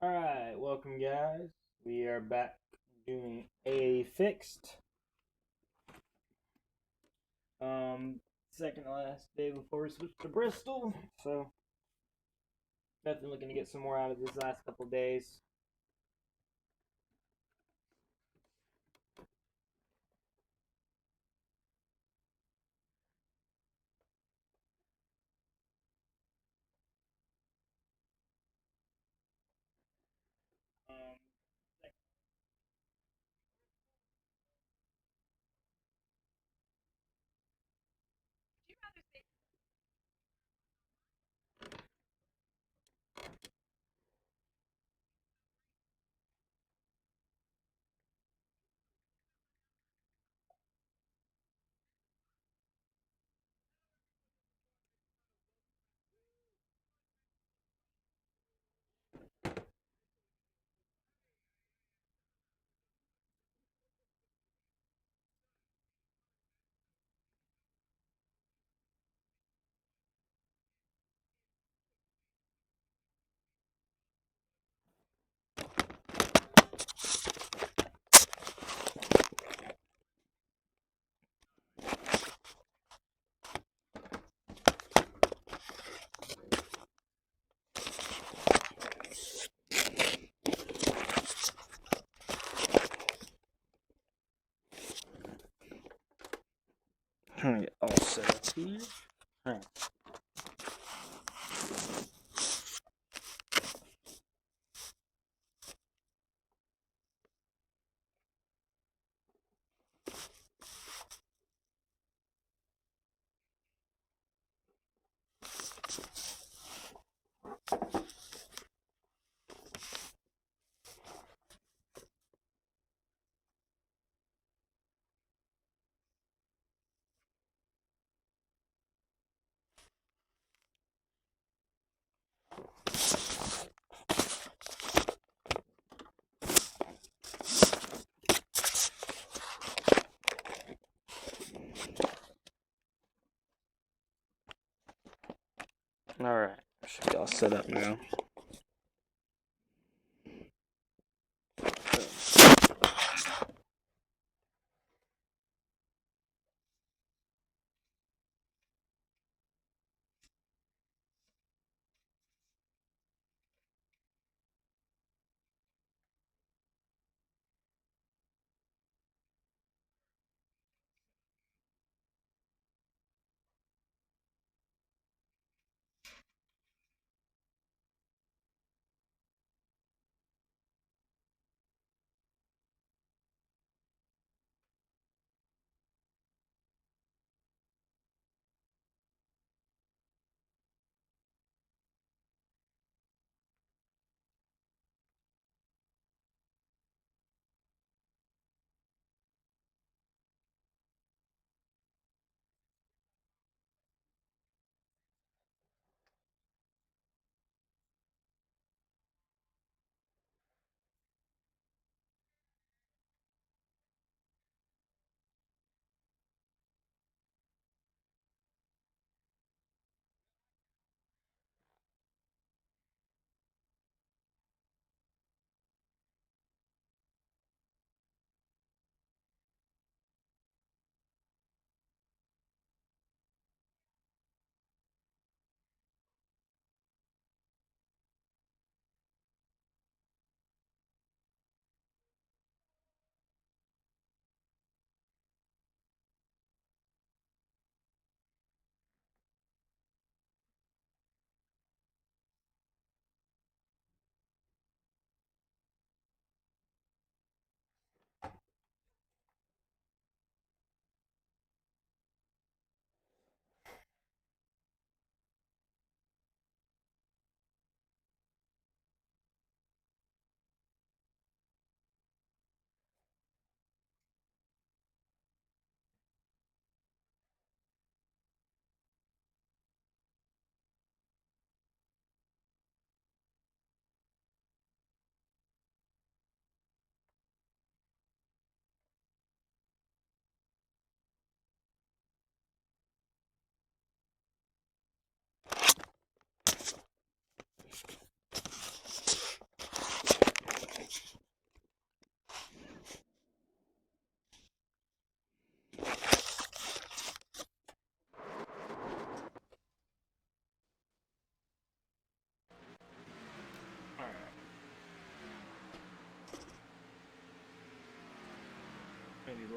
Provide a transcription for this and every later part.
Alright, welcome guys. We are back doing a fixed. Second to last day before we switch to Bristol. So definitely looking to get some more out of this last couple days. Um, Trying to get all set up here. Alright. Alright. Should be all set up now.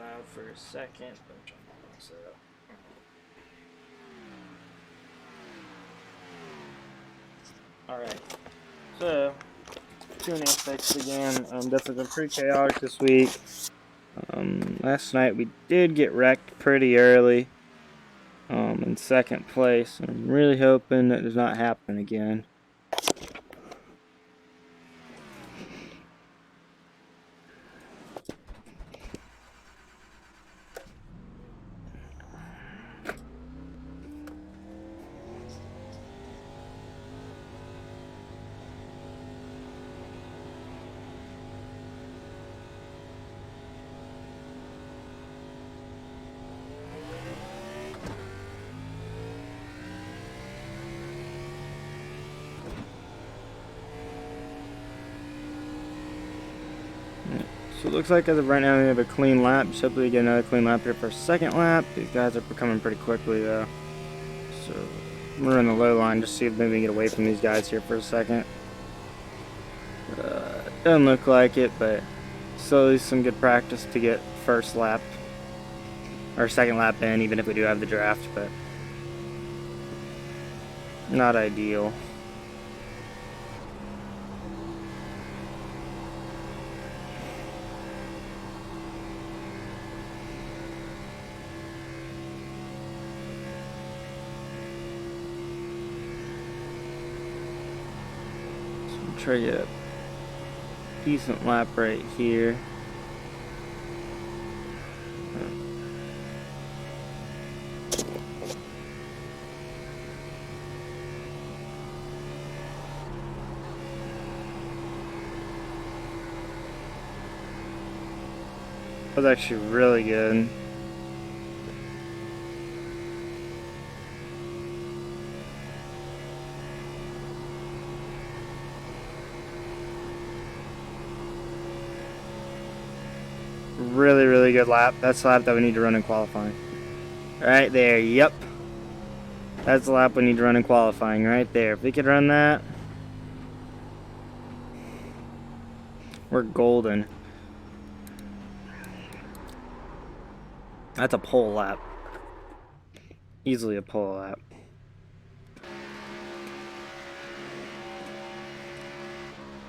loud for a second. I'm trying to pull this up. Alright, so tuning aspects again. Definitely been pretty chaotic this week. Last night we did get wrecked pretty early in second place. I'm really hoping that does not happen again. So it looks like as of right now we have a clean lap. Just hopefully get another clean lap here for a second lap. These guys are coming pretty quickly though. So we're in the low line just see if maybe we can get away from these guys here for a second. Doesn't look like it, but still some good practice to get first lap or second lap in, even if we do have the draft, but not ideal. Try to get a decent lap right here. That was actually really good. Really good lap. That's the lap that we need to run in qualifying. Right there, yep. That's the lap we need to run in qualifying right there. If we could run that, we're golden. That's a pole lap. Easily a pole lap.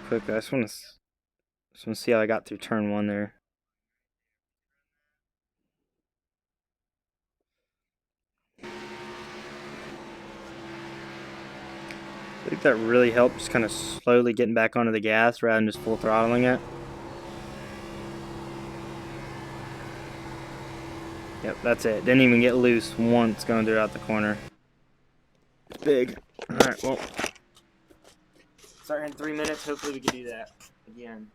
Quickly, I just want to see how I got through turn one there. I think that really helped, just kind of slowly getting back onto the gas rather than just full throttling it. Yep, that's it. Didn't even get loose once going throughout the corner. It's big. Alright, well. Starting in 3 minutes, hopefully we can do that again.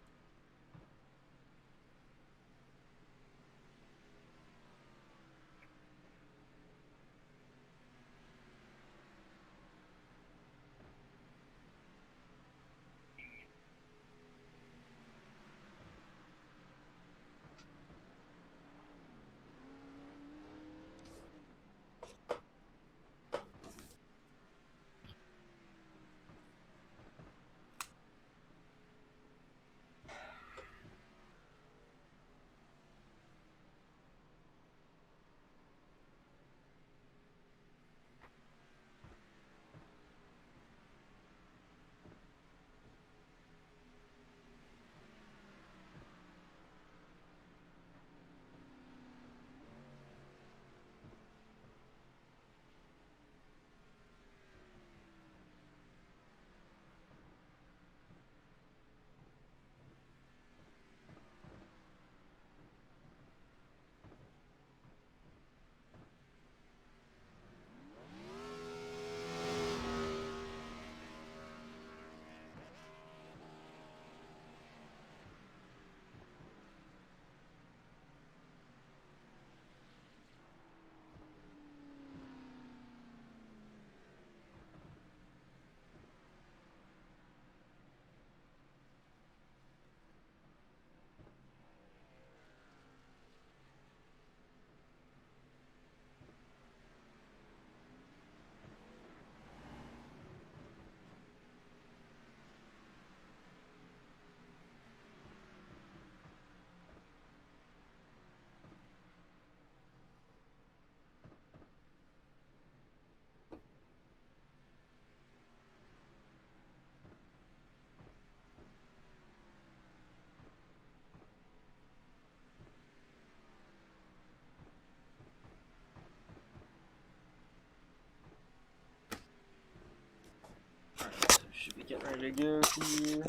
Get ready to go here.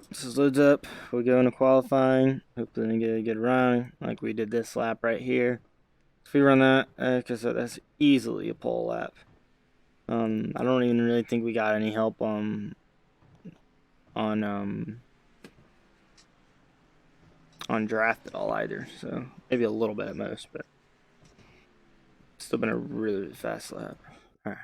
This is loads up. We go into qualifying. Hopefully, get a good run like we did this lap right here. If we run that, because that's easily a pole lap. I don't even really think we got any help on draft at all either. So maybe a little bit at most, but still been a really, really fast lap. All right.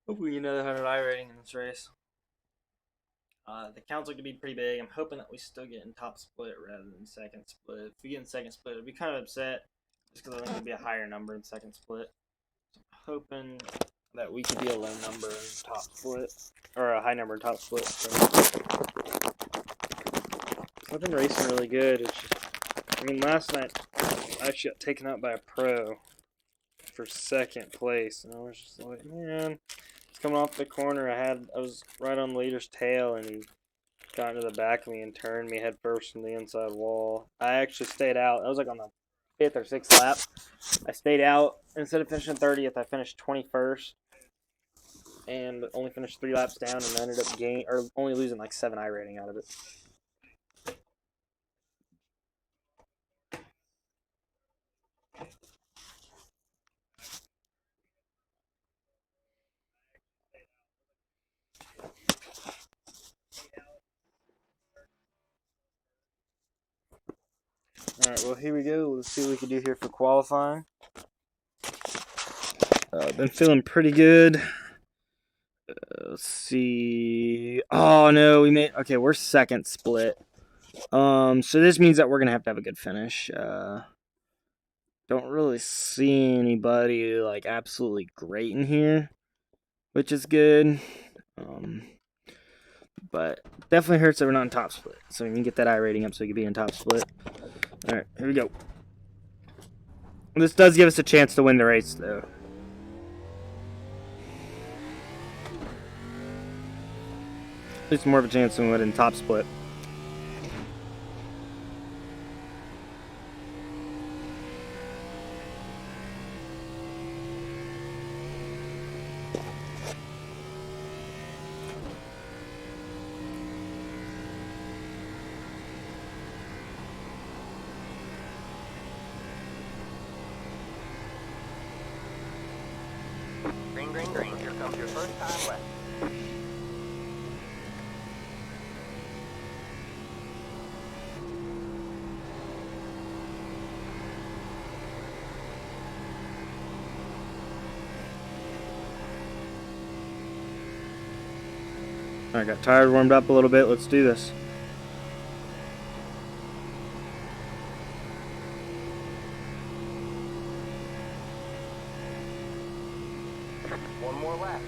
Hopefully, another 100 I rating in this race. The counts look to be pretty big. I'm hoping that we still get in top split rather than second split. If we get in second split, I'd be kind of upset just because I think it'd be a higher number in second split. So I'm hoping that we could be a low number in top split, or a high number in top split. So I've been racing really good. It's just, I mean, last night I actually got taken out by a pro for second place, and I was just like, man. Coming off the corner, I was right on the leader's tail, and he got into the back of me and turned me head first from the inside wall. I actually stayed out. I was like on the 5th or 6th lap. I stayed out. Instead of finishing 30th, I finished 21st, and only finished 3 laps down, and ended up only losing like 7 I rating out of it. Alright, well, here we go. Let's see what we can do here for qualifying. Been feeling pretty good. Let's see. Oh, no, okay, we're second split. So this means that we're going to have a good finish. Don't really see anybody, like, absolutely great in here, which is good. But definitely hurts that we're not in top split. So we can get that I rating up so we can be in top split. Alright, here we go. This does give us a chance to win the race, though. At least more of a chance than we would in top split. Green, green, green. Here comes your first time left. I got tired, warmed up a little bit. Let's do this. One more lap.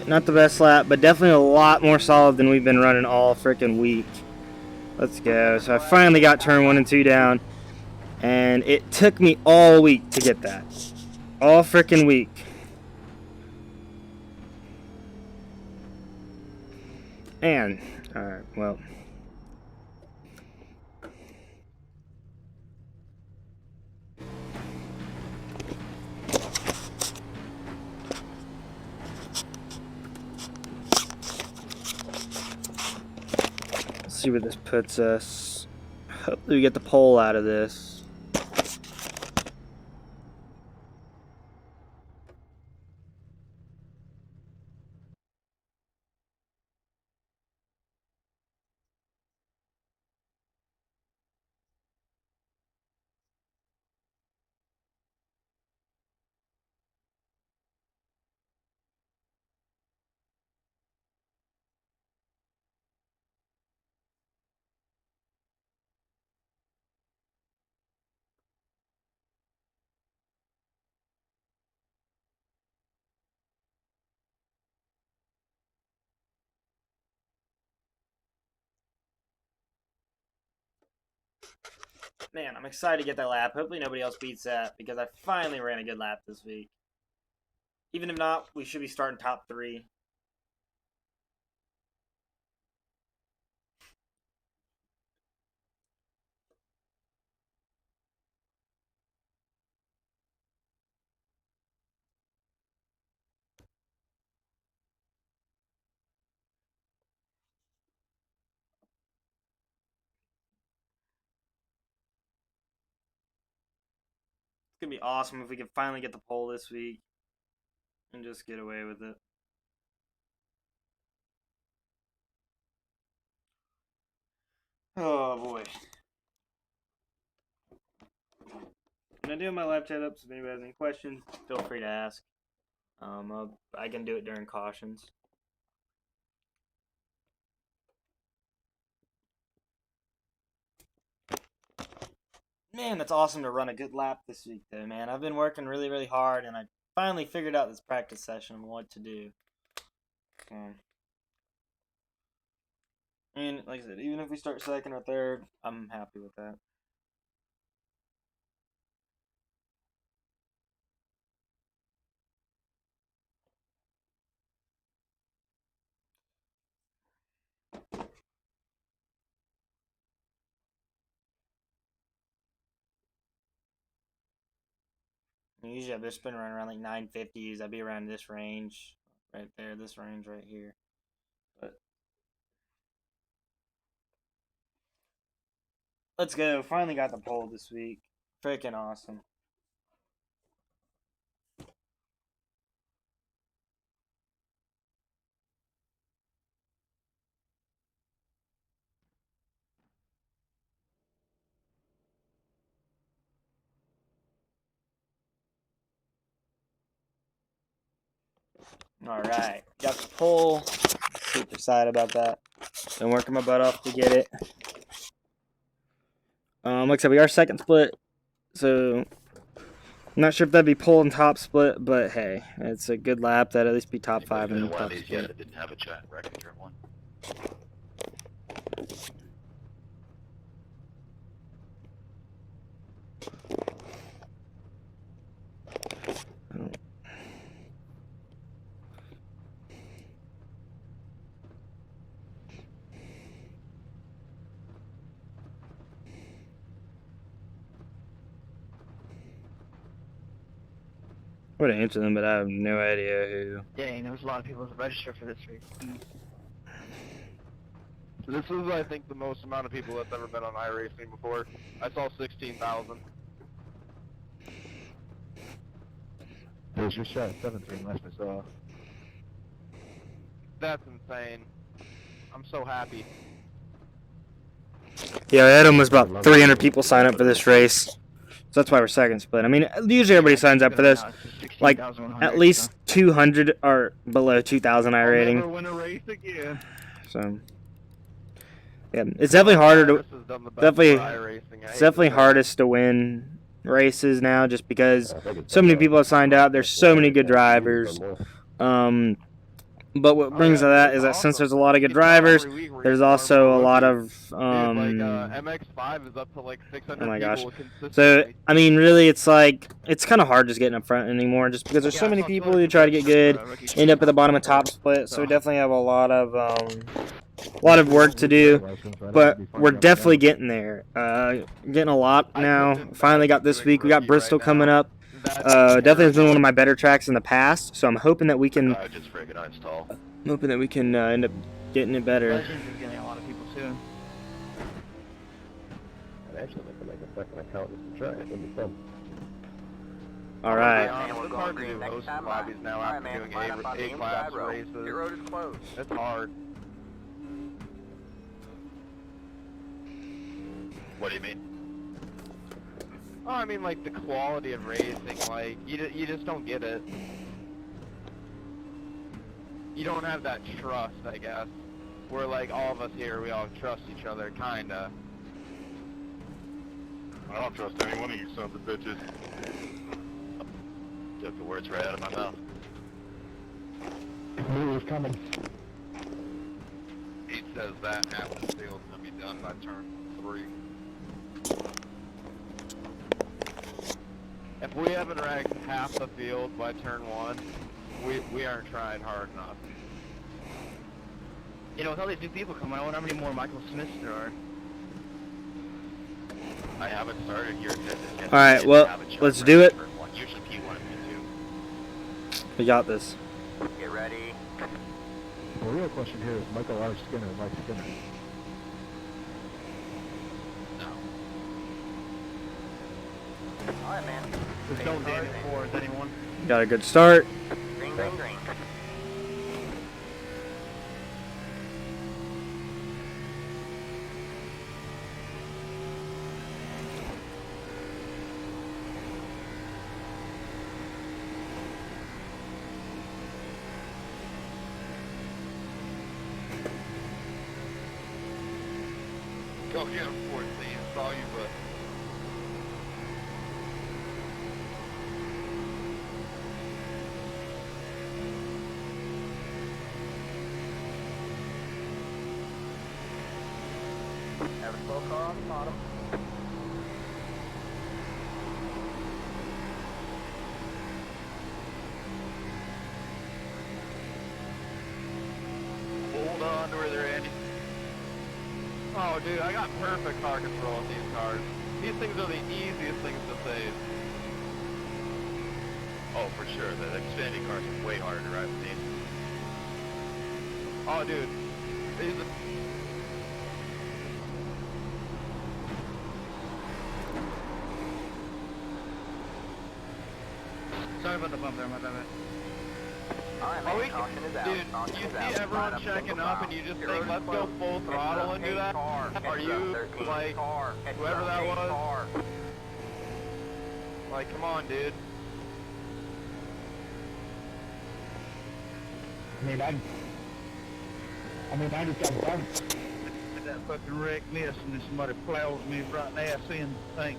Not the best lap, but definitely a lot more solid than we've been running all freaking week. Let's go. So I finally got turn 1 and 2 down, and it took me all week to get that. All freaking week. And, alright, well. Let's see where this puts us. Hopefully we get the pole out of this. Man, I'm excited to get that lap. Hopefully nobody else beats that, because I finally ran a good lap this week. Even if not, we should be starting top 3. It's going to be awesome if we can finally get the pole this week and just get away with it. Oh boy. I'm going to do my live chat up, so if anybody has any questions, feel free to ask. I can do it during cautions. Man, that's awesome to run a good lap this week, though, man. I've been working really, really hard, and I finally figured out this practice session what to do. And like I said, even if we start second or third, I'm happy with that. Usually I've just been running around like 950s. I'd be around this range right there, this range right here. But let's go. Finally got the pole this week. Freaking awesome. Alright, got the pole. Super excited about that. Been working my butt off to get it. Like I said, we are second split, so I'm not sure if that'd be pole and top split, but hey, it's a good lap. That'd at least be top 5 in the top split. Yeah, that didn't have a chat record turn 1. I would answer them, but I have no idea who. Dang, there was a lot of people that registered for this race. This is, I think, the most amount of people that's ever been on iRacing before. I saw 16,000. There's your shot, 17 last I saw. That's insane. I'm so happy. Yeah, we had almost about 300 people sign up for this race. So that's why we're second split. I mean, usually everybody signs up for this. Like, at least 200 are below 2,000 I I'll rating. never win a race again. So, yeah, it's definitely harder to... This has done the best Definitely, for iRacing. I it's hate definitely to say it. hardest to win races now just because so many people have signed up. There's so many good drivers. But what brings to that is that since there's a lot of good drivers, there's also a lot of MX5 is up to like 600 oh my gosh. people consistently. So I mean, really, it's like it's kind of hard just getting up front anymore, just because there's so many people who try to get good, end up at the bottom of top split. So we definitely have a lot of work to do, but we're definitely getting there. Getting a lot now. Finally got this week. We got Bristol coming up. Definitely has been one of my better tracks in the past, so I'm hoping that we can. Just friggin' ice tall. I'm hoping that we can end up getting it better. Legends is getting a lot of people soon. I'd actually like to make a second account just to try it. It'd be fun. All right. It's hard to do host lobbies now after doing A-class races. Your road is closed. It's hard. What do you mean? Oh, I mean, like, the quality of racing, like, you just don't get it. You don't have that trust, I guess. Where, like, all of us here, we all trust each other, kinda. I don't trust any one of you sons of bitches. Took the words right out of my mouth. Knew it was coming. He says that half the field's gonna be done by turn 3. If we haven't ranked half the field by turn 1, we aren't trying hard enough. You know, with all these new people coming, I wonder how many more Michael Smiths there are. I haven't started here yet. All right, well, let's do it. Usually P1 and P2. We got this. Get ready. The real question here is Michael R. Skinner, Mike Skinner. No. Alright, man. Just don't Daniel Fords, anyone? Got a good start. Green, green, green. Go get him, 14. Saw you, but... Have a slow car on the bottom. Hold on to where they're Andy. Oh, dude, I got perfect car control on these cars. These things are the easiest things to save. Oh, for sure. The Xfinity cars are way harder to drive than these. Oh, dude. These are... Sorry about the bump there, my bad. Alright, Oh, man. Caution is out. dude, Caution you is see out. everyone Line up checking single up file. and you just Your think, road is let's go closed. full Heads throttle up, and do 8 that? car. Are Heads you, up, 13 like, car. Heads whoever up, that 8 was? car. Like, come on, dude. I just got bumped. With that fucking wreck miss and somebody plows me right in the ass in the thing.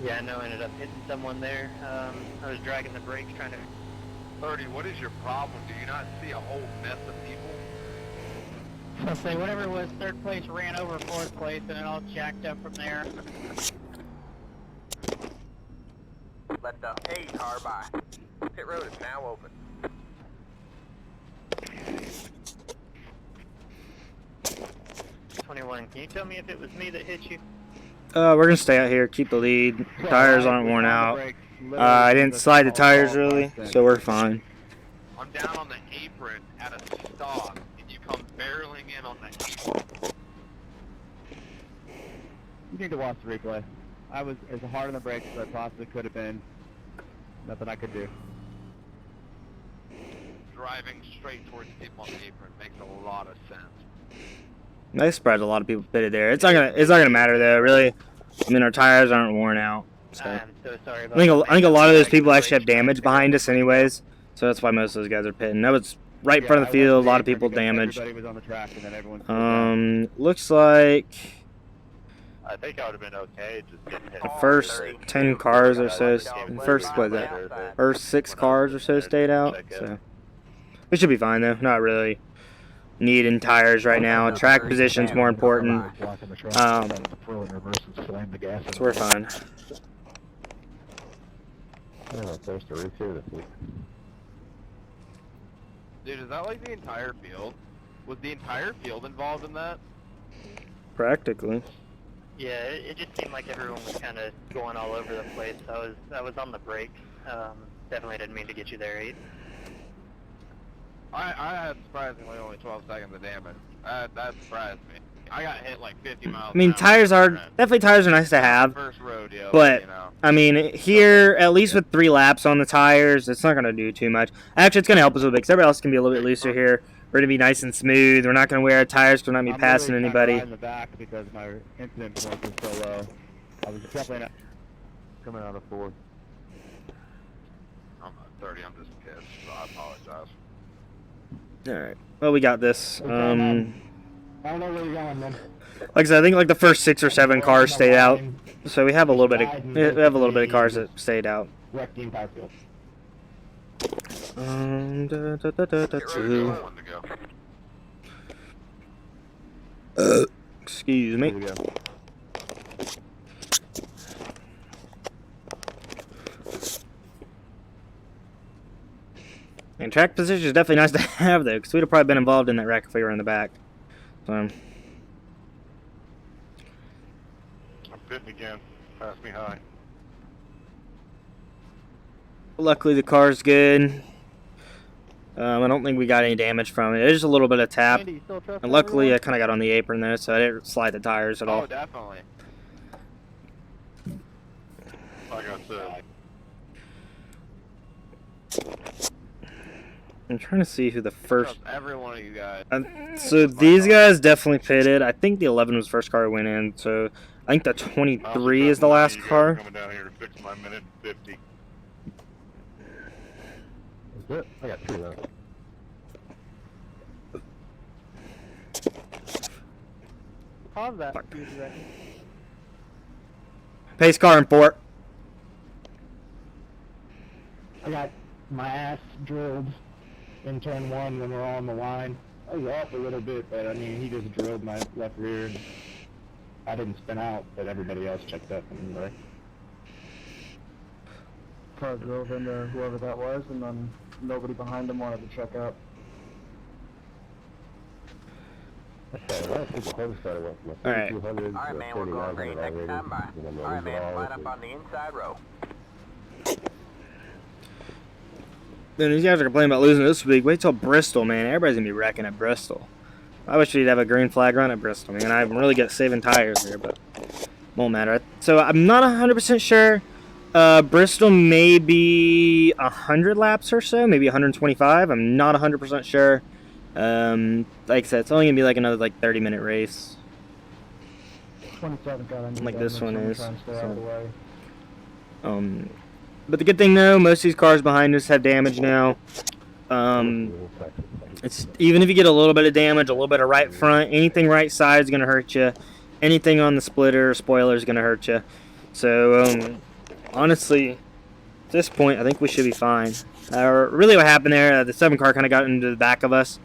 Yeah, I know, I ended up hitting someone there. I was dragging the brakes trying to... 30, what is your problem? Do you not see a whole mess of people? I'll say whatever was third place ran over fourth place and it all jacked up from there. Let the A car by. Pit road is now open. Can you tell me if it was me that hit you? We're gonna stay out here, keep the lead. Tires aren't worn out. I didn't slide the tires really, so we're fine. I'm down on the apron at a stop, and you come barreling in on the apron. You need to watch the replay. I was as hard on the brakes as I possibly could have been. Nothing I could do. driving straight towards people on the apron makes a lot of sense. I surprised a lot of people pitted there. It's not gonna matter though, really. I mean, our tires aren't worn out. So I'm so sorry I about think that, I think a man. lot of those Dragging people the actually have brakes, trying to damage figure out behind what us to do. anyways. So that's why most of those guys are pitting. That was right in Yeah, front of the I went field. A to the lot of apron people because damaged. Everybody was on the track and then everyone slowed down. Looks like I think I would have been okay just getting hit. the first 10 cars or so, first what is that? First 6 cars or so stayed out. So we should be fine though. Not really needing tires right now. Track position's more important. So we're fine. Dude, is that like the entire field? Was the entire field involved in that? Practically. Yeah, it just seemed like everyone was kind of going all over the place. I was on the brakes. Definitely didn't mean to get you there, 8. I had surprisingly only 12 seconds of damage. That surprised me. I got hit like 50 miles. I mean, tires are nice to have, First rodeo, but you know. I mean, here at least with 3 laps on the tires, it's not gonna do too much. Actually, it's gonna help us a little bit because everybody else can be a little bit looser here. We're gonna be nice and smooth. We're not gonna wear our tires. We're not gonna be passing I'm really anybody. in the back because my incident point was so low. I was definitely not coming out of 4th. I'm not 30, I'm just pissed, so I apologize. All right. Well, we got this. I don't know where you're going, man. Like I said, I think like the first 6 or 7 cars stayed out, so we have a little bit of cars that stayed out. Wreck the entire field. One to go. Excuse me. Here we go. And track position is definitely nice to have though, because we'd have probably been involved in that wreck if we were in the back. So I'm pitting again. Pass me high. luckily the car's good. I don't think we got any damage from it. It's just a little bit of tap. Andy, you still trust And luckily I everyone? kind of got on the apron there, so I didn't slide the tires at all. Oh, definitely. Like I said, I'm trying to see who the first... Trust every one of you guys. So these guys definitely pitted. I think the 11 was the first car that went in, so I think the 23 is the last car. Coming down here to fix my minute 50. That's it. I got 2 left. Pause that, do you reckon? Pace car in port. I got my ass drilled in turn 1 when we're all on the line. I was off a little bit, but I mean, he just drilled my left rear. And I didn't spin out, but everybody else checked up anyway. Car drove into whoever that was, and then nobody behind him wanted to check up. Alright. Alright, man, we're going green next time by. Alright, man, line up on the inside row. Then these guys are complaining about losing this week. Wait till Bristol, man. Everybody's going to be wrecking at Bristol. I wish we'd have a green flag run at Bristol, man. I'm really good at saving tires here, but won't matter. So I'm not 100% sure. Bristol may be 100 laps or so, maybe 125. I'm not 100% sure. Like I said, it's only going to be like another 30-minute race. 27 got into Like this one is, Trying to stay out so. of the way. But the good thing though, most of these cars behind us have damage now. It's even if you get a little bit of damage, a little bit of right front, anything right side is gonna hurt you. Anything on the splitter or spoiler is gonna hurt you. So honestly, at this point, I think we should be fine. Really, what happened there? The 7 car kind of got into the back of us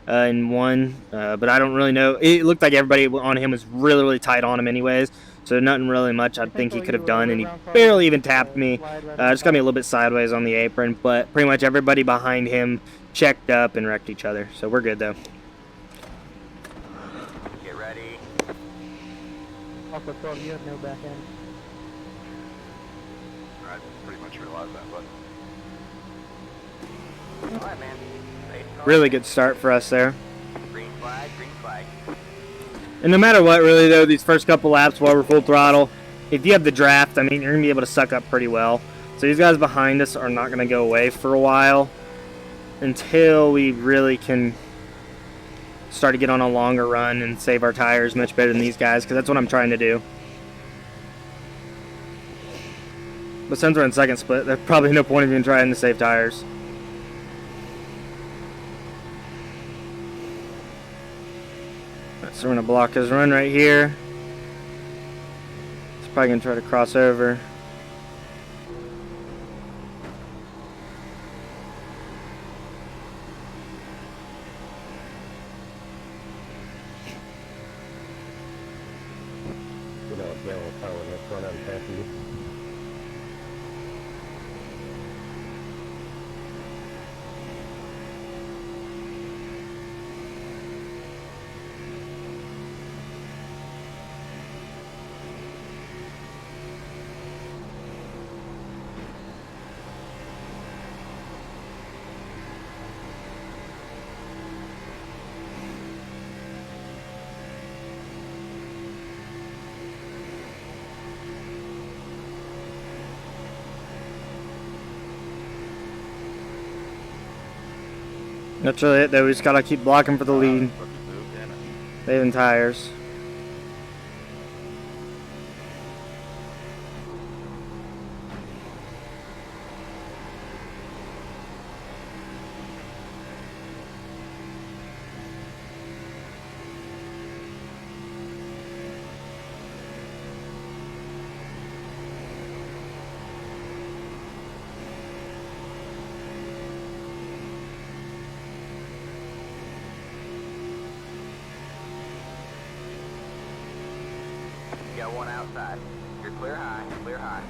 and won, but I don't really know. It looked like everybody on him was really, really tight on him, anyways. So nothing really much I think he could have done, and he barely even tapped me. Just got me a little bit sideways on the apron, but pretty much everybody behind him checked up and wrecked each other. So we're good though. Get ready. Also, 12, you have no back end. I pretty much realized that, but Alright, man. Pace car. Really good start for us there. Green flag, green flag. And no matter what, really though, these first couple laps while we're full throttle, if you have the draft, I mean, you're gonna be able to suck up pretty well. So these guys behind us are not gonna go away for a while. until we really can start to get on a longer run and save our tires much better than these guys, because that's what I'm trying to do. But since we're in second split, there's probably no point even trying to save tires. So we're going to block his run right here. He's probably going to try to cross over. That's really it though, we just gotta keep blocking for the lead. Saving tires. Got one outside. You're clear high, clear high.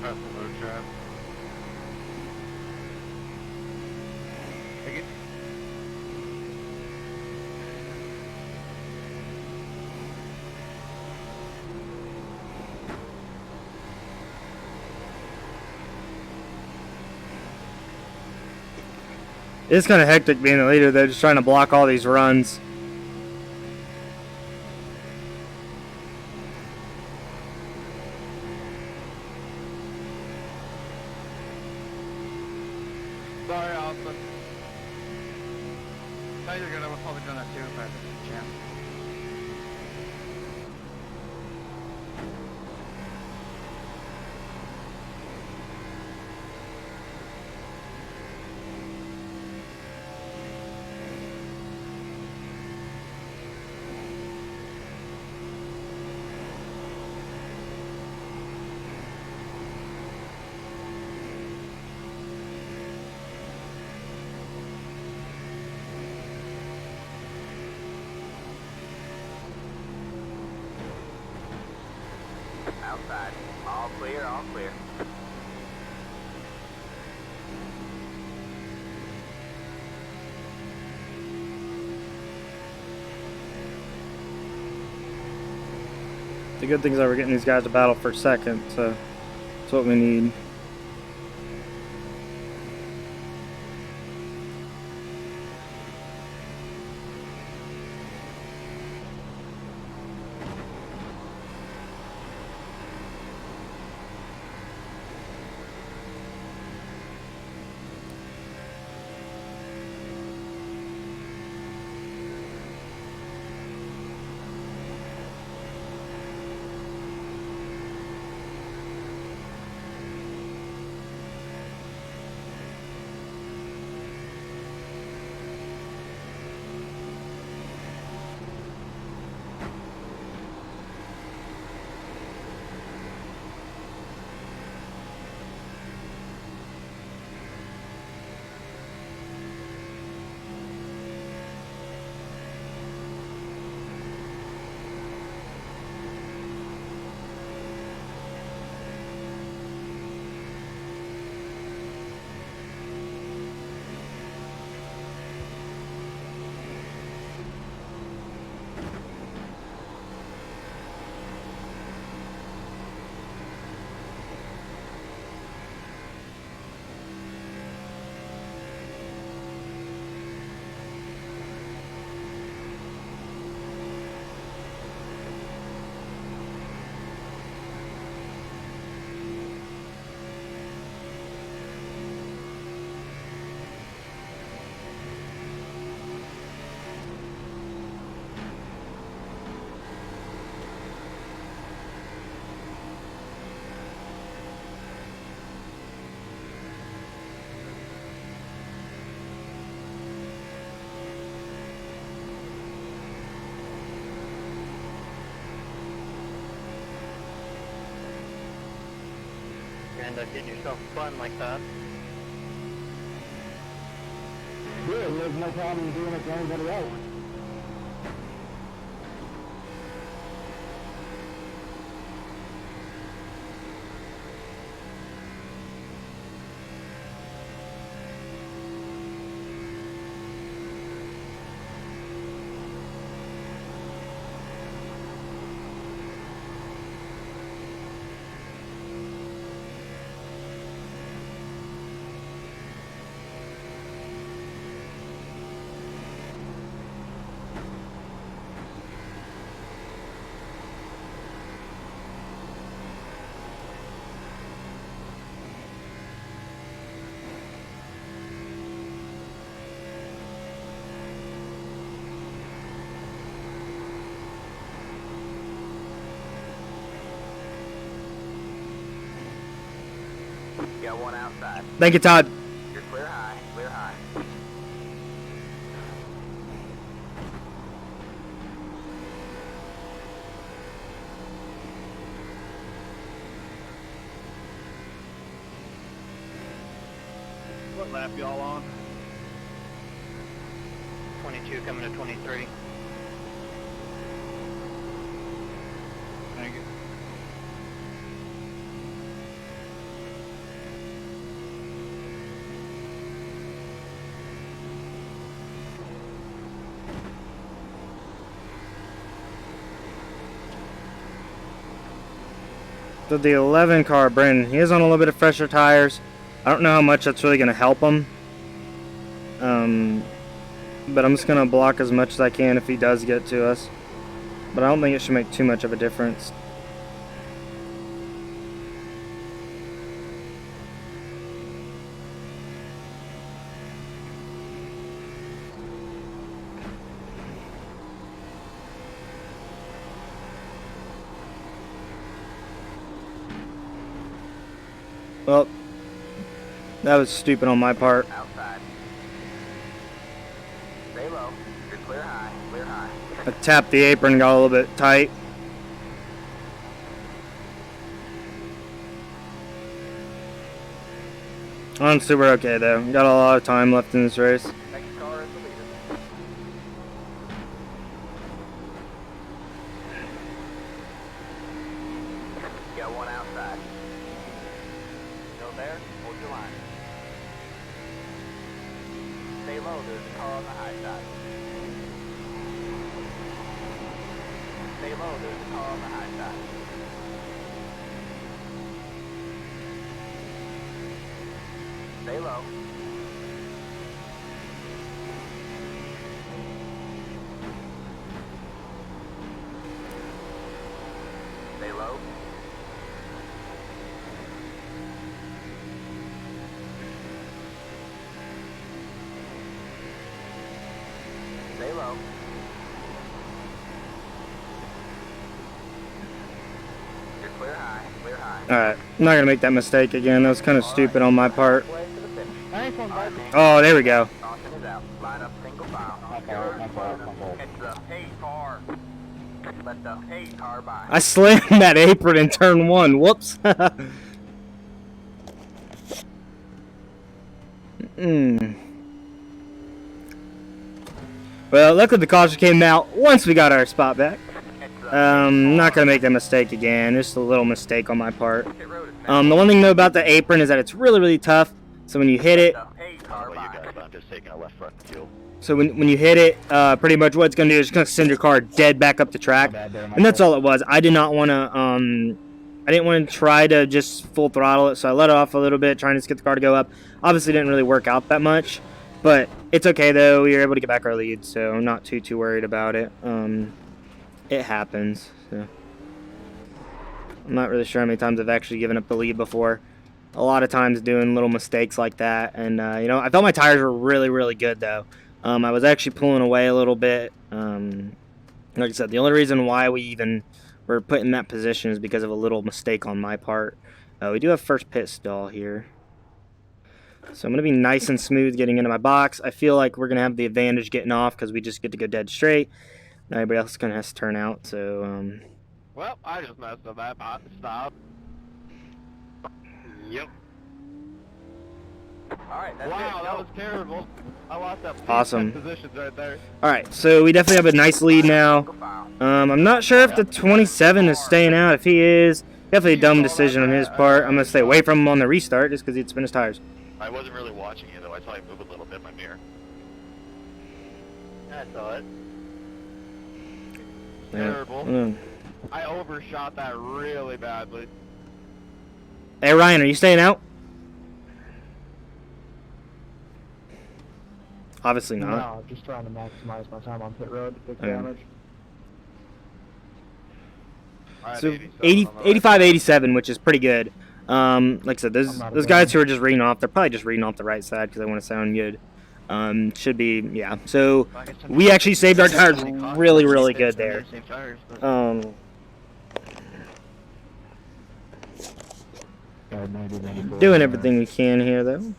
That's the load trap. Take it. It's kind of hectic being the leader. They're just trying to block all these runs. Sorry, Austin. No, you're good. I was probably doing that too if I had the chance. Outside. All clear, all clear. The good thing is that we're getting these guys to battle for second, so that's what we need. you end up getting yourself spun like that. Yeah, there's no problem doing it to anybody else. Got one outside. Thank you, Todd. You're clear high, clear high. What lap y'all on? 22 coming to 23. Thank you. So the 11 car, Brandon, he is on a little bit of fresher tires. I don't know how much that's really going to help him. But I'm just going to block as much as I can if he does get to us. But I don't think it should make too much of a difference. Well, that was stupid on my part. Outside. Stay low. You're clear high, clear high. I tapped the apron, got a little bit tight. Honestly, we're okay though. Got a lot of time left in this race. Next car is the leader. Got one outside. Still there? Hold your line. Stay low, there's a car on the high side. Stay low, there's a car on the high side. Stay low. Stay low. Stay low. You're clear high, clear high. Alright, I'm not going to make that mistake again. That was kind of stupid on my part. Way to the finish. Nice one, bud. Oh, there we go. Caution is out. Line up single file. My fault, my fault, my fault. Catch the paid car. Let the paid car by. I slammed that apron in turn one. Whoops. Well, luckily the caution came out once we got our spot back. Not gonna make that mistake again. Just a little mistake on my part. The one thing though about the apron is that it's really, really tough. So when you hit it, I don't know about you guys, but I'm just taking a left front fuel. so when you hit it, pretty much what it's gonna do is it's gonna send your car dead back up the track, and that's all it was. I did not want to, I didn't want to try to just full throttle it, so I let it off a little bit, trying to get the car to go up. Obviously, didn't really work out that much, but it's okay though. We were able to get back our lead, so I'm not too worried about it. It happens. So I'm not really sure how many times I've actually given up the lead before. A lot of times doing little mistakes like that, and you know, I felt my tires were really, really good though. I was actually pulling away a little bit. Like I said, the only reason why we even were put in that position is because of a little mistake on my part. We do have first pit stall here, so I'm gonna be nice and smooth getting into my box. I feel like we're gonna have the advantage getting off because we just get to go dead straight. Everybody else is gonna have to turn out. So Well, I just messed up that pot. Stop. Yep. Alright, that's Wow, it. that Go. was terrible. I lost that Awesome. 10 positions right there. Alright, so we definitely have a nice lead now. I'm not sure if the 27 is staying out. If he is, definitely a dumb decision on his part. I'm going to stay away from him on the restart just because he'd spin his tires. I wasn't really watching you though. I saw you move a little bit in my mirror. I saw it. Terrible. Mm. I overshot that really badly. Hey, Ryan, are you staying out? Obviously not. No, just trying to maximize my time on pit road to fix Okay. damage. Alright, So 87 80, on the right 85, side. 87, which is pretty good. Like I said, I'm not those a guys fan. who are just reading off, they're probably just reading off the right side because they want to sound good. Should be, yeah. So we actually saved our tires really, really good there. Doing everything we can here though.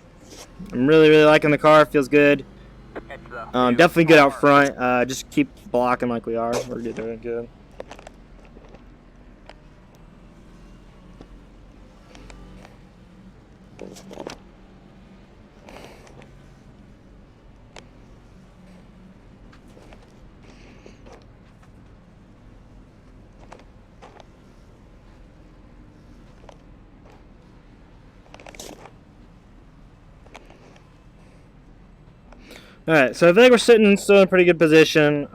I'm really, really liking the car. Feels good. Definitely good out front. Just keep blocking like we are. We're doing good. Alright, so I think we're sitting still in a pretty good position.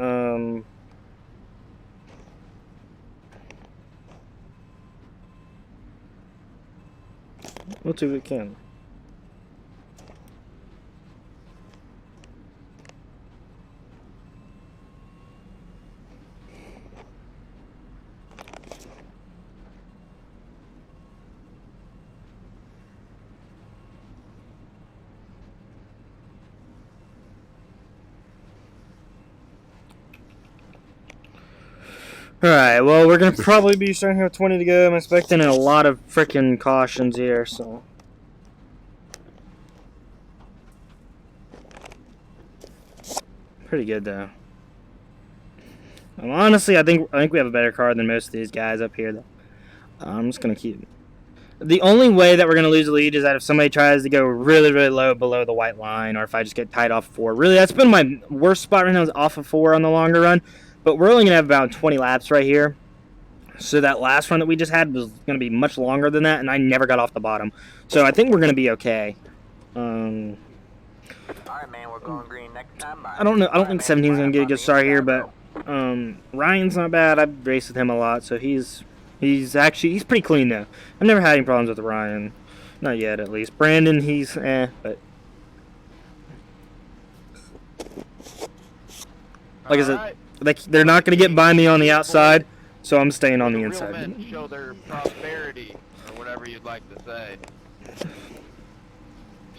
We'll do what we can. Alright, well, we're going to probably be starting here with 20 to go. I'm expecting a lot of freaking cautions here, so. Pretty good, though. Honestly, I think we have a better car than most of these guys up here, though. I'm just going to keep. The only way that we're going to lose the lead is that if somebody tries to go really, really low below the white line, or if I just get tied off 4. Really, that's been my worst spot right now is off of 4 on the longer run. But we're only going to have about 20 laps right here. So that last run that we just had was going to be much longer than that, and I never got off the bottom. So I think we're going to be okay. Alright, man, we're going green next time. Bye. I don't know. I don't think 17 is going to get a good start here, Bro. but Ryan's not bad. I've raced with him a lot, so he's pretty clean though. I've never had any problems with Ryan, not yet at least. Brandon, he's but like I said, Alright. like they're not going to get by me on the outside, so I'm staying on the Real inside. men show their prosperity, or whatever you'd like to say. That's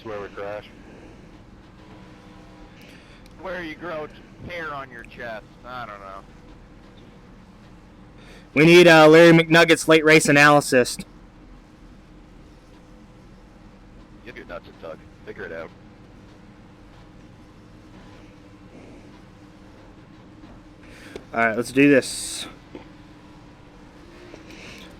where we crash. Where you grow hair on your chest. I don't know. We need Larry McNugget's late race analysis. Give your nuts a tug. Figure it out. Alright, let's do this.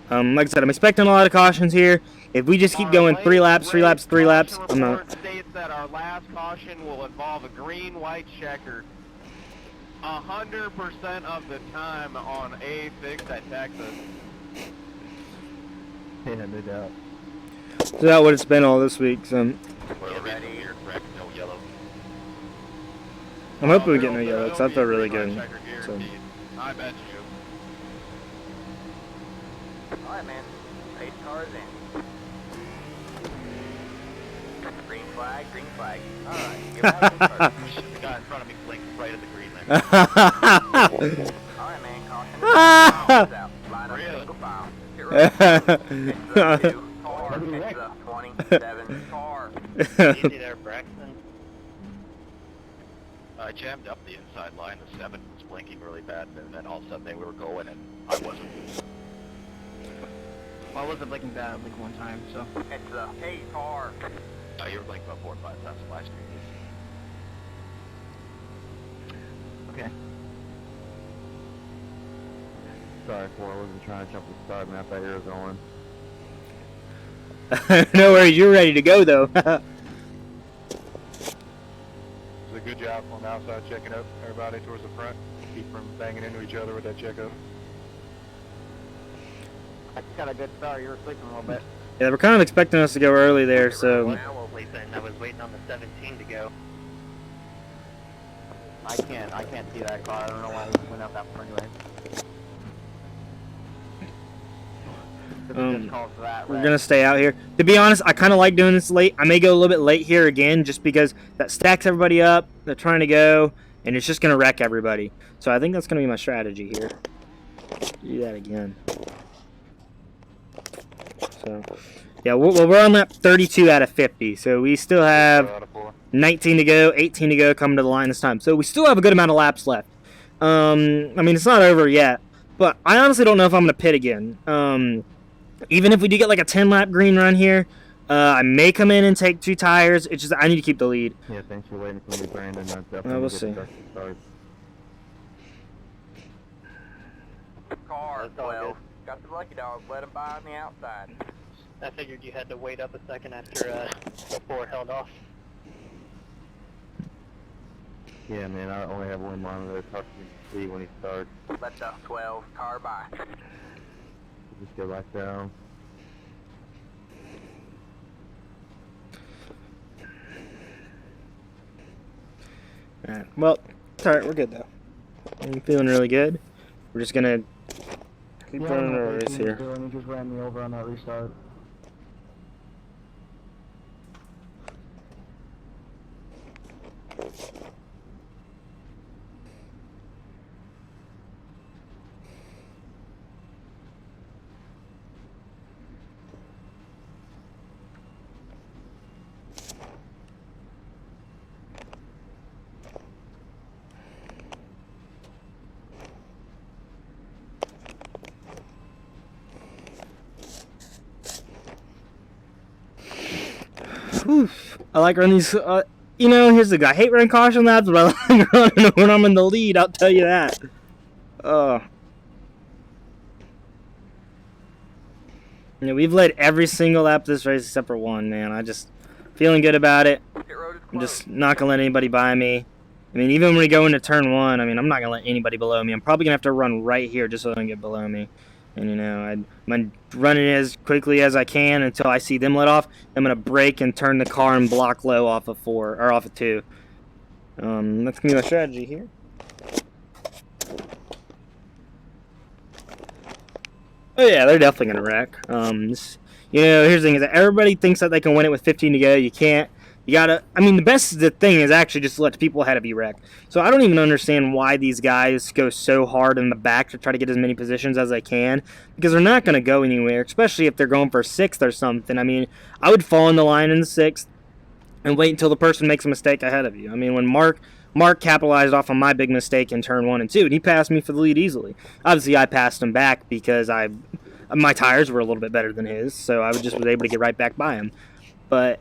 Like I said, I'm expecting a lot of cautions here. If we just keep going 3 laps, 3 laps, 3 laps, Caution I'm not. report states that our last caution will involve a green-white checker 100% of the time on A6 at Texas. Yeah, no doubt. Is that what it's been all this week? So Well, ready here, correct? No yellow. I'm hoping we get no There'll- yellow, because there'll that felt be a really green-white good. checker So. guaranteed. I bet you. Alright, man. 8 cars in. Green flag, green flag. Alright, give out your card. The guy in front of me blinked right at the green light. Alright, man, caution. Out. Line up, Really? single file. Get ready. It's the 2 car. It's the 27 car. Easy there, Braxton. I jammed up the inside line. The 7 was blinking really bad, and then all of a sudden they were going, and I wasn't. Well, I wasn't blinking bad, like one time, so. It's the 8 car. You were blinking about 4 or 5 times last year. Okay. Sorry, 4. I wasn't trying to jump the start, man. I thought you were going. No worries, you're ready to go though. It's a good job on the outside checking up everybody towards the front. Keep from banging into each other with that checkup. I got a good start. You were sleeping a little bit. Yeah, they were kind of expecting us to go early there, so. Hourly then, I was waiting on the 17 to go. I can't see that car. I don't know why it went up that far anyway. We're gonna stay out here. To be honest, I kind of like doing this late. I may go a little bit late here again, just because that stacks everybody up. They're trying to go, and it's just gonna wreck everybody. So I think that's gonna be my strategy here. Do that again. So, yeah, well, we're on lap 32 out of 50, so we still have 19 to go, 18 to go coming to the line this time. So we still have a good amount of laps left. I mean, it's not over yet, but I honestly don't know if I'm going to pit again. Even if we do get like a 10-lap green run here, I may come in and take 2 tires. It's just I need to keep the lead. Yeah, thanks for waiting for me, Brandon. That's definitely we'll see. Car, That's all 12. Got the lucky dog. Let him by on the outside. I figured you had to wait up a second after before it held off. Yeah, man, I only have one monitor. It's hard to see when he starts. Let the 12 car by. Just go back down. Alright, well, it's alright, we're good though. I'm feeling really good. We're just gonna keep running our race here. He just ran me over on that restart. I like running these, you know, here's the guy. I hate running caution laps, but I like running when I'm in the lead, I'll tell you that. You know, we've led every single lap of this race except for one, man. I just feeling good about it. I'm just not going to let anybody by me. I mean, even when we go into turn 1, I mean, I'm not going to let anybody below me. I'm probably going to have to run right here just so they don't get below me. And, you know, I'm running as quickly as I can until I see them let off. I'm going to brake and turn the car and block low off of 4, or off of 2. That's going to be my strategy here. Oh, yeah, they're definitely going to wreck. You know, here's the thing is that everybody thinks that they can win it with 15 to go. You can't. You gotta, I mean, the thing is actually just to let the people ahead of you wreck. So I don't even understand why these guys go so hard in the back to try to get as many positions as they can, because they're not going to go anywhere, especially if they're going for 6th or something. I mean, I would fall in the line in 6th and wait until the person makes a mistake ahead of you. I mean, when Mark capitalized off on my big mistake in turn 1 and 2, and he passed me for the lead easily. Obviously, I passed him back because my tires were a little bit better than his, so I was able to get right back by him. But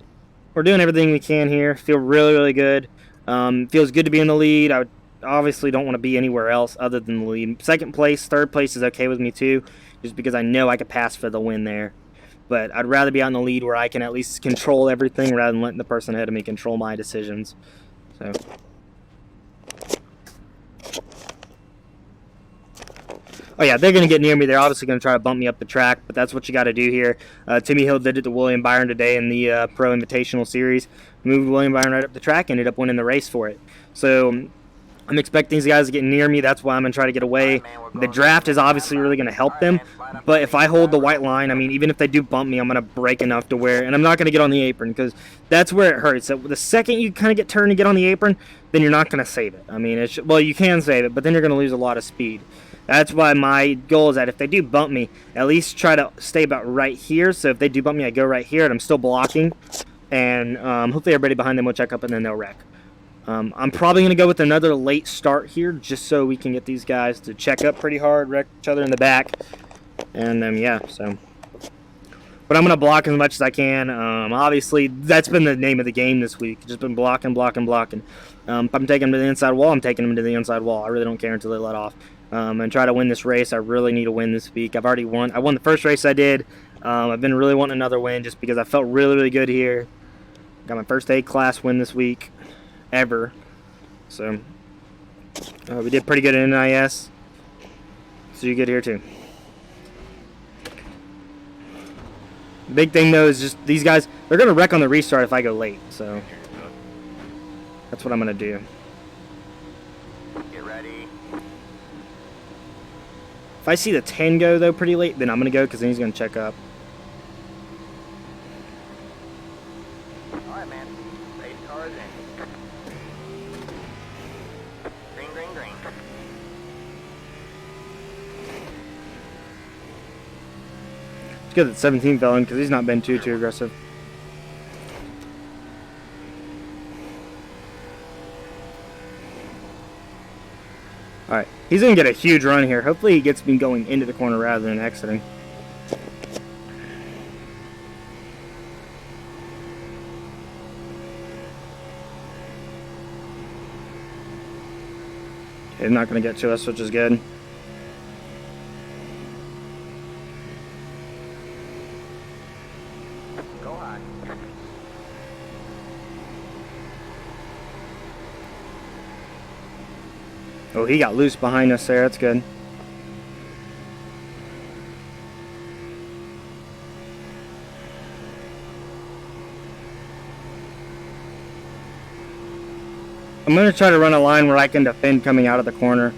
we're doing everything we can here. Feel really, really good. Feels good to be in the lead. I obviously don't want to be anywhere else other than the lead. 2nd place, 3rd place is okay with me too, just because I know I could pass for the win there. But I'd rather be out in the lead where I can at least control everything rather than letting the person ahead of me control my decisions. So. Oh yeah, they're going to get near me. They're obviously going to try to bump me up the track, but that's what you got to do here. Timmy Hill did it to William Byron today in the Pro Invitational Series. Moved William Byron right up the track, ended up winning the race for it. So I'm expecting these guys to get near me. That's why I'm going to try to get away. The draft is obviously really going to help them, but if I hold the white line, I mean, even if they do bump me, I'm going to brake enough to where, and I'm not going to get on the apron because that's where it hurts. So the second you kind of get turned to get on the apron, then you're not going to save it. I mean, well, you can save it, but then you're going to lose a lot of speed. That's why my goal is that if they do bump me, at least try to stay about right here. So if they do bump me, I go right here, and I'm still blocking. And hopefully everybody behind them will check up, and then they'll wreck. I'm probably going to go with another late start here, just so we can get these guys to check up pretty hard, wreck each other in the back. And, yeah, so. But I'm going to block as much as I can. Obviously, that's been the name of the game this week. Just been blocking. If I'm taking them to the inside wall, I'm taking them to the inside wall. I really don't care until they let off. And try to win this race. I really need to win this week. I've already won. I won the first race I did. I've been really wanting another win just because I felt really, really good here. Got my first A-class win this week, ever. So, we did pretty good in NIS. So you get here too. The big thing though is just these guys, they're going to wreck on the restart if I go late. So, that's what I'm going to do. Get ready. If I see the 10 go though pretty late, then I'm going to go because then he's going to check up. Alright, man. Race cars in. Green, green, green. It's good that 17 fell in because he's not been too aggressive. Alright, he's going to get a huge run here. Hopefully he gets me going into the corner rather than exiting. He's not going to get to us, which is good. Go high. Oh, he got loose behind us there. That's good. I'm going to try to run a line where I can defend coming out of the corner.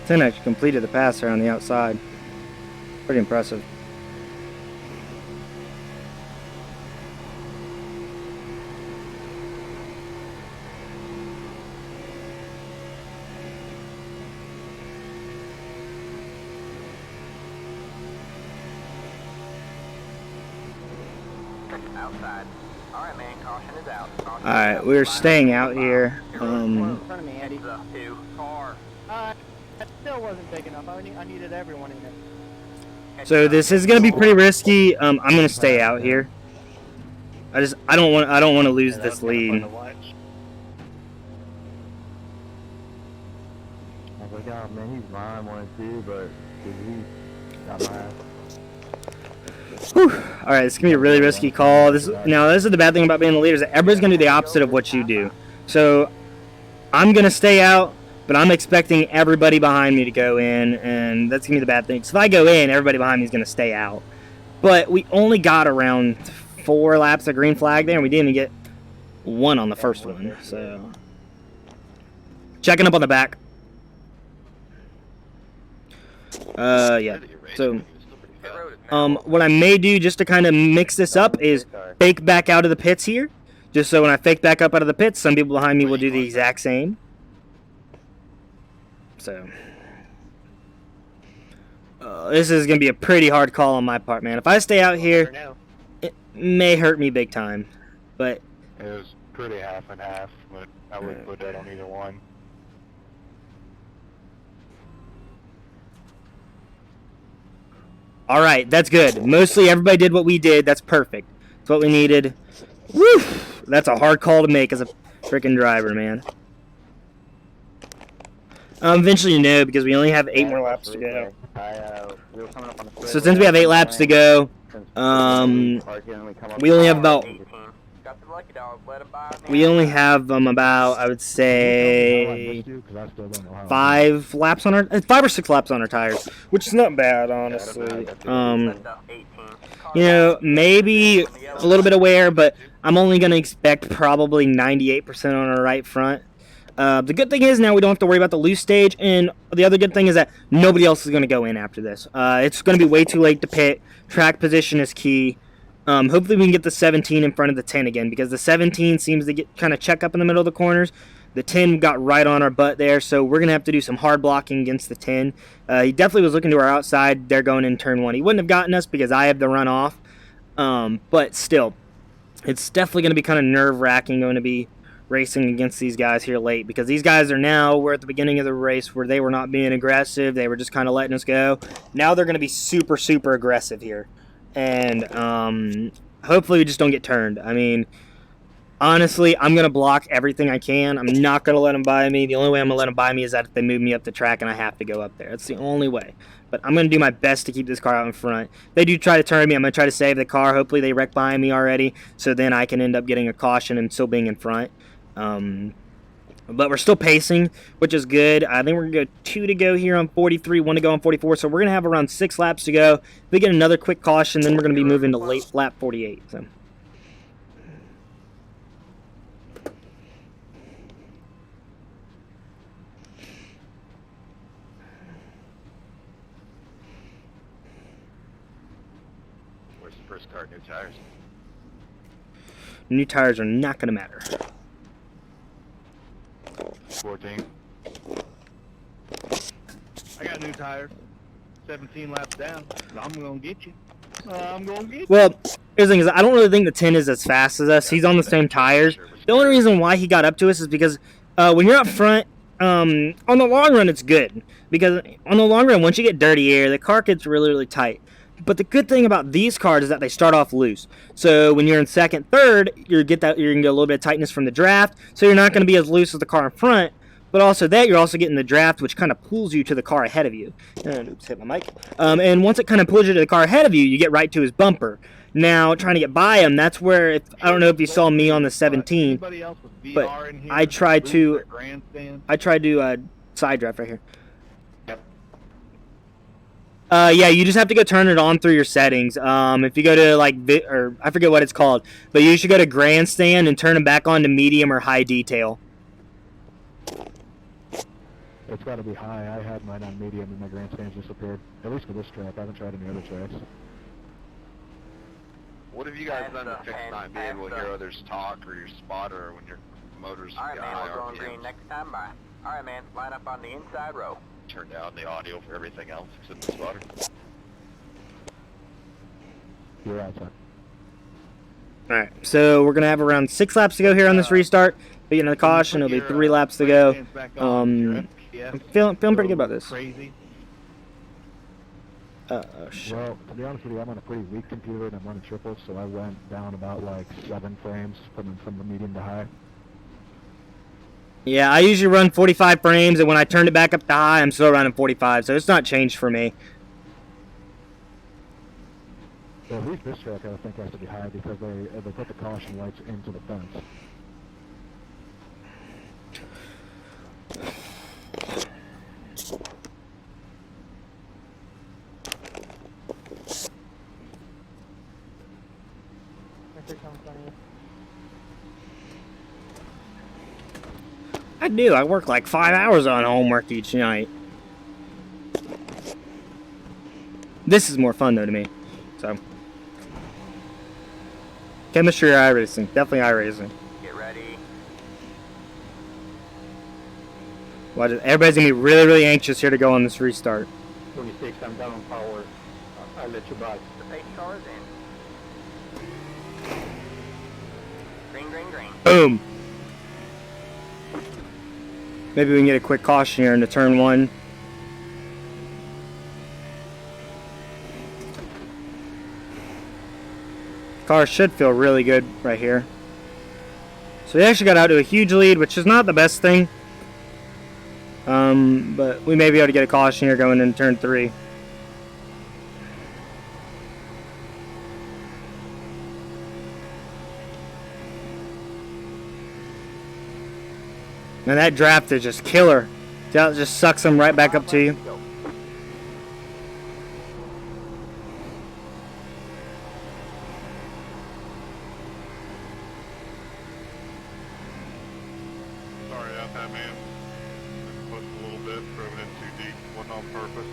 Ten actually completed the pass there on the outside. Pretty impressive. Outside. Alright, man. Caution is out. Alright, we're staying out here. In front of me, Eddie. Two. Car. That still wasn't big enough. I needed everyone in it. So this is gonna be pretty risky. I'm gonna stay out here. I don't want to lose this lead. I was like, oh man, he's mine, 1 and 2, but he got my ass. Whew. All right, it's gonna be a really risky call. This is the bad thing about being the leader is that everybody's gonna do the opposite of what you do. So I'm gonna stay out, but I'm expecting everybody behind me to go in, and that's gonna be the bad thing. So if I go in, everybody behind me is gonna stay out. But we only got around 4 laps of green flag there, and we didn't even get 1 on the first one. So checking up on the back. Yeah. So. What I may do just to kind of mix this up is fake back out of the pits here. Just so when I fake back up out of the pits, some people behind me will do the exact same. So, this is going to be a pretty hard call on my part, man. If I stay out here, it may hurt me big time. But It was pretty half and half, but I wouldn't put that on either one. all right, that's good. Mostly everybody did what we did. That's perfect. That's what we needed. Woo! That's a hard call to make as a freaking driver, man. Eventually, no, because we only have 8 more laps to go. So since we have 8 laps to go, we only have about about, I would say, 5 laps on our 5 or 6 laps on our tires, which is not bad, honestly. You know, maybe a little bit of wear, but I'm only going to expect probably 98% on our right front. The good thing is now we don't have to worry about the loose stage, and the other good thing is that nobody else is going to go in after this. It's going to be way too late to pit. Track position is key. Hopefully we can get the 17 in front of the 10 again, because the 17 seems to get kind of check up in the middle of the corners. The 10 got right on our butt there, so we're going to have to do some hard blocking against the 10. He definitely was looking to our outside. They're going in turn 1. He wouldn't have gotten us because I have the run off, but still, it's definitely going to be kind of nerve-wracking going to be racing against these guys here late, because these guys are now, we're at the beginning of the race where they were not being aggressive. They were just kind of letting us go. Now they're going to be super, super aggressive here. And hopefully we just don't get turned. I mean, honestly, I'm going to block everything I can. I'm not going to let them by me. The only way I'm going to let them by me is that if they move me up the track and I have to go up there. That's the only way. But I'm going to do my best to keep this car out in front. If they do try to turn me, I'm going to try to save the car. Hopefully they wreck behind me already, so then I can end up getting a caution and still being in front. But we're still pacing, which is good. I think we're going to go 2 to go here on 43, 1 to go on 44. So we're going to have around 6 laps to go. If we get another quick caution, then we're going to be moving to late lap 48. So. Where's the first car? New tires? New tires are not going to matter. 14. I got new tires. 17 laps down. I'm gonna get you. I'm gonna get you. Well, here's the thing is, I don't really think the 10 is as fast as us. He's on the same tires. The only reason why he got up to us is because when you're up front, on the long run, it's good. Because on the long run, once you get dirty air, the car gets really, really tight. But the good thing about these cars is that they start off loose. So when you're in second, third, you're gonna get a little bit of tightness from the draft. So you're not going to be as loose as the car in front. But also that you're also getting the draft, which kind of pulls you to the car ahead of you. And oops, hit my mic. And once it kind of pulls you to the car ahead of you, you get right to his bumper. Now trying to get by him, that's where I don't know if you saw me on the 17, but I tried to side draft right here. Yeah, you just have to go turn it on through your settings. If you go to or I forget what it's called, but you should go to grandstand and turn them back on to medium or high detail. It's got to be high. I had mine on medium and my grandstands disappeared. At least for this track. I haven't tried any other tracks. What have you guys done to fix not being able to hear others talk or your spotter when your motor's Alright, man, high we're going green RPMs? next time by. Alright, man, line up on the inside row. Turn down the audio for everything else except the spotter. You're outside. Alright, so we're going to have around 6 laps to go here on this restart. Beginning of the caution, it'll be 3 laps to go. I'm feeling pretty good about this. Crazy. Oh, shit. Well, to be honest with you, I'm on a pretty weak computer and I'm running triples, so I went down about like 7 frames, putting from the medium to high. Yeah, I usually run 45 frames, and when I turned it back up to high, I'm still running 45, so it's not changed for me. Well, at least this track I think has to be high because they put the caution lights into the fence. I do. I work like 5 hours on homework each night. This is more fun, though, to me. So. Chemistry or iRacing? Definitely iRacing. Get ready. Watch it. Everybody's going to be really, really anxious here to go on this restart. 26, I'm down on power. I'll let you by. The pace car is in. Green, green, green. Boom. Maybe we can get a quick caution here into turn 1. Car should feel really good right here. So we actually got out to a huge lead, which is not the best thing. But we may be able to get a caution here going into turn 3. And that draft is just killer. That just sucks them right back up to you. Sorry about that, man. Pushed a little bit, drove it in too deep, wasn't on purpose.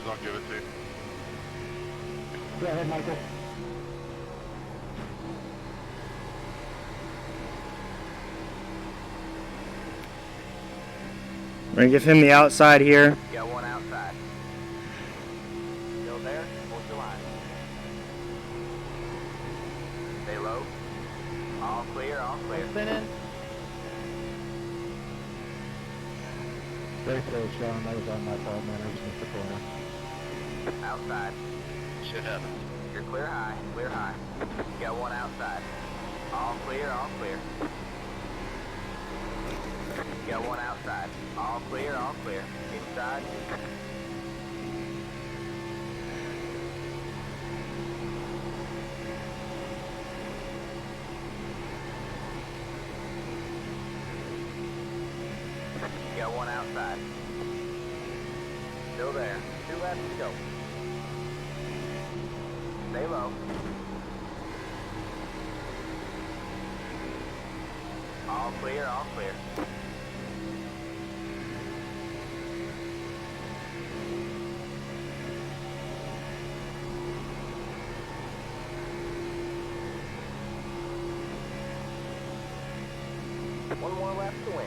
I'll give it to you. Go ahead, Michael. We're gonna give him the outside here. Got one outside. Still there? Hold your line. Stay low. All clear, all clear. Spinning. Very close, Sean. That was on my fault, man. I just missed the corner. Outside. Shit happens. You're clear high, clear high. Got one outside. All clear, all clear. Got one outside. All clear, all clear. Inside. Got one outside. Still there. 2 left to go. Stay low. All clear, all clear. One more left to win.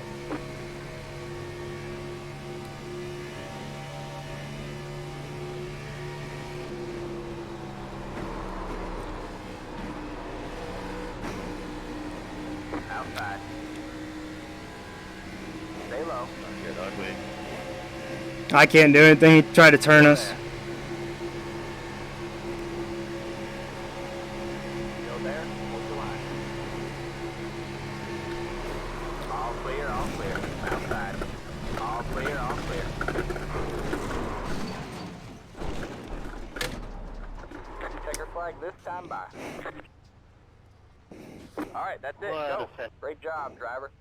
Outside. Stay low. Good, ugly. I can't do anything. He tried to turn us. Still there? Hold the line. All clear, all clear. Outside. All clear, all clear. Checker flag this time by. Alright, that's it. Well, Go. Great job, driver.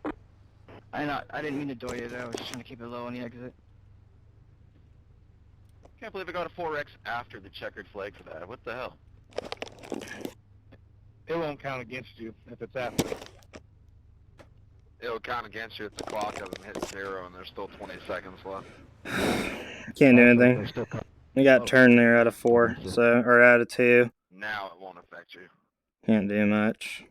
I didn't mean to door you there. I was just trying to keep it low on the exit. Can't believe I got a 4X after the checkered flag for that. What the hell? It won't count against you if it's after. It'll count against you if the clock doesn't hit 0 and there's still 20 seconds left. Can't do They're anything. still coming. We got turned there out of 4, so or out of 2. Now it won't affect you. Can't do much.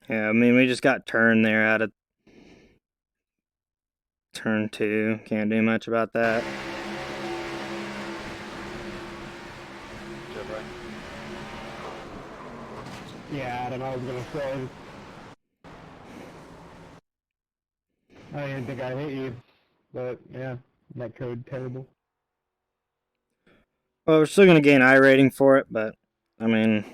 Yeah, I mean, we just got turned there out of turn 2. Can't do much about that. Shit, right? Yeah, Adam, I was gonna say. I didn't think I hit you, but yeah, that code terrible. Well, we're still going to gain I rating for it, but, I mean...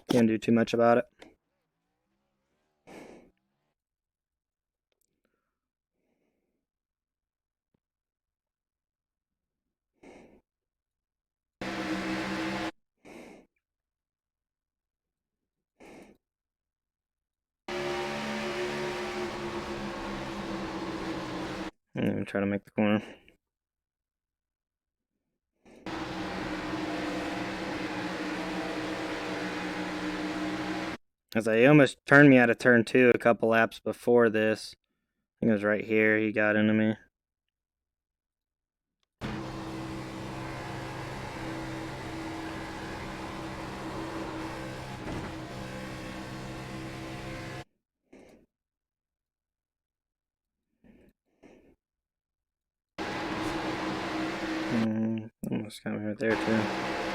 Can't do too much about it. I'm trying to make the corner. As he almost turned me out of turn 2 a couple laps before this. I think it was right here he got into me. Almost got me right there too.